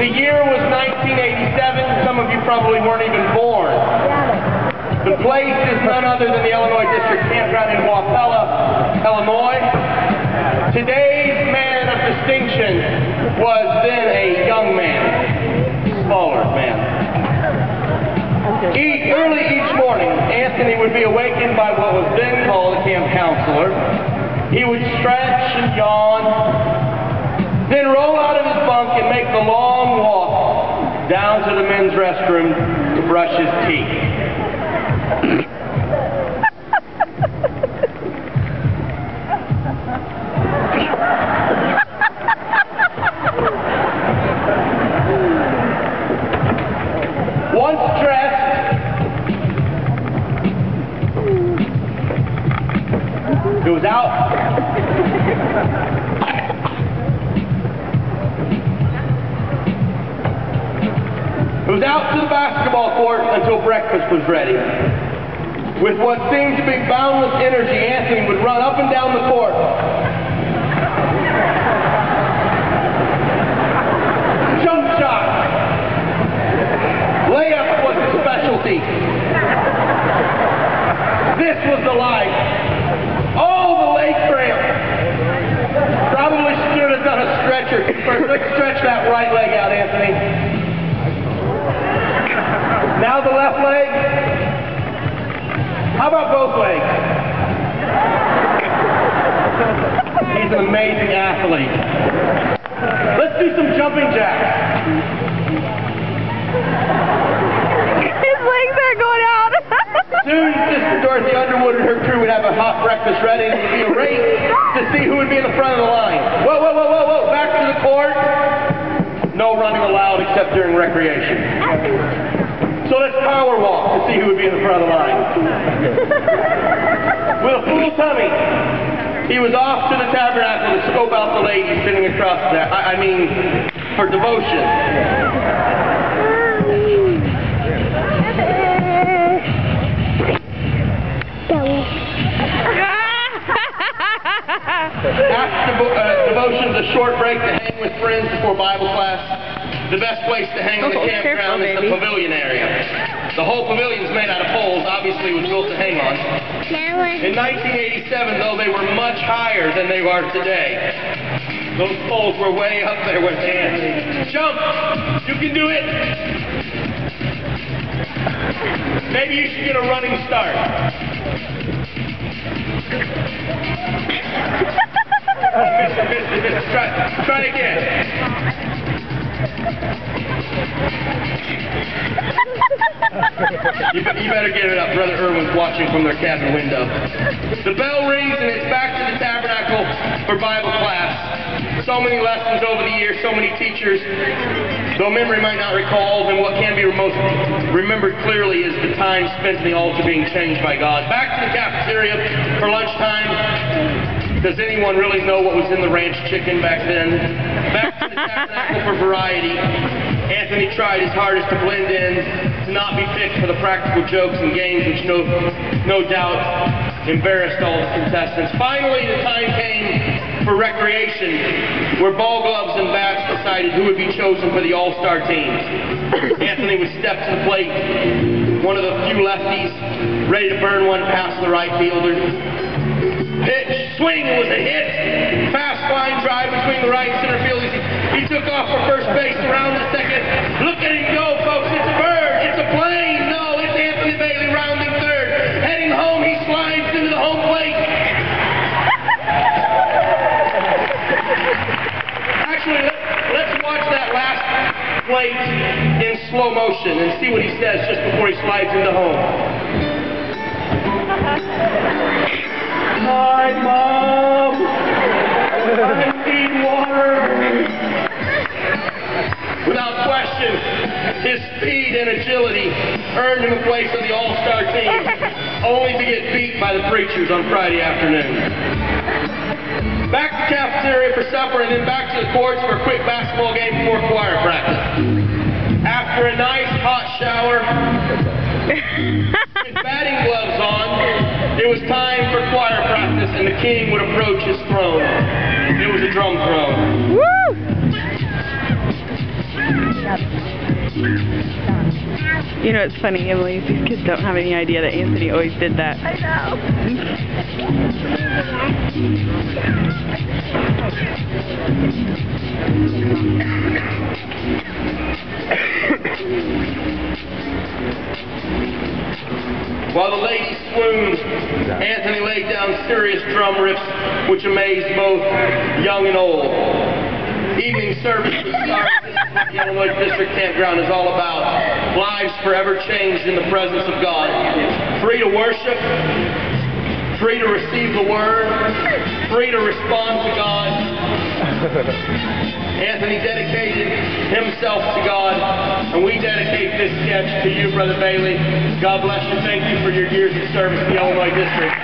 The year was 1987. Some of you probably weren't even born. The place is none other than the Illinois District Campground in Wapella, Illinois. Today's man of distinction was then a young man, smaller man. Early each morning, Anthony would be awakened by what was then called a camp counselor. He would stretch and yawn, then roll out of his bunk and make the long walk down to the men's restroom to brush his teeth. Once dressed, it was out. It was out to the basketball court until breakfast was ready. With what seemed to be boundless energy, Anthony would run up and down the court. Jump shot. Layup was his specialty. This was the life. Oh, the leg cramp. Probably should have done a stretcher first. Let's stretch that right leg out, Anthony. Now the left leg. How about both legs? He's an amazing athlete. Let's do some jumping jacks. His legs are going out. Soon, Sister Dorothy Underwood and her crew would have a hot breakfast ready, and it would be a race to see who would be in the front of the line. Whoa, whoa, whoa, whoa, whoa. Back to the court. No running allowed except during recreation. So let's power walk to see who would be in the front of the line. With a full tummy, he was off to the tabernacle to scope out the ladies sitting across there. I mean, for devotion. After devotion's a short break to hang with friends before Bible class. The best place to hang in the campground is the pavilion area. The whole pavilion is made out of poles, obviously it was built to hang on. In 1987, though, they were much higher than they are today. Those poles were way up there with Anthony. Jump! You can do it! Maybe you should get a running start. Try again. You better get it up. Brother Irwin's watching from their cabin window. The bell rings and it's back to the tabernacle for Bible class. So many lessons over the years, so many teachers. Though memory might not recall, then what can be most remembered clearly is the time spent in the altar being changed by God. Back to the cafeteria for lunchtime. Does anyone really know what was in the ranch chicken back then? Back to the tabernacle for variety. Anthony tried his hardest to blend in, to not be picked for the practical jokes and games which no doubt embarrassed all the contestants. Finally, the time came for recreation, where ball gloves and bats decided who would be chosen for the all-star teams. Anthony would step to the plate, one of the few lefties, ready to burn one past the right fielder. Pitch, swing, it was a hit. Fast line drive between the right and center field. He took off for first base around the second. Look at him go, folks. It's a bird. It's a plane. No, it's Anthony Bailey rounding third. Heading home, he slides into the home plate. Actually, let's watch that last plate in slow motion and see what he says just before he slides into home. Hi, Mom. I need water. Without question, his speed and agility earned him a place on the all-star team, only to get beat by the preachers on Friday afternoon. Back to the cafeteria for supper, and then back to the courts for a quick basketball game before choir practice. After a nice hot shower, with batting gloves on, it was time for choir practice, and the king would approach his throne. It was a drum throne. Woo! You know, it's funny, Emily, these kids don't have any idea that Anthony always did that. I know. While the ladies swooned, Anthony laid down serious drum riffs which amazed both young and old. Evening service was started. This is what the Illinois District Campground is all about. Lives forever changed in the presence of God. Free to worship, free to receive the Word, free to respond to God. Anthony dedicated himself to God, and we dedicate this sketch to you, Brother Bailey. God bless you. Thank you for your years of service to the Illinois District.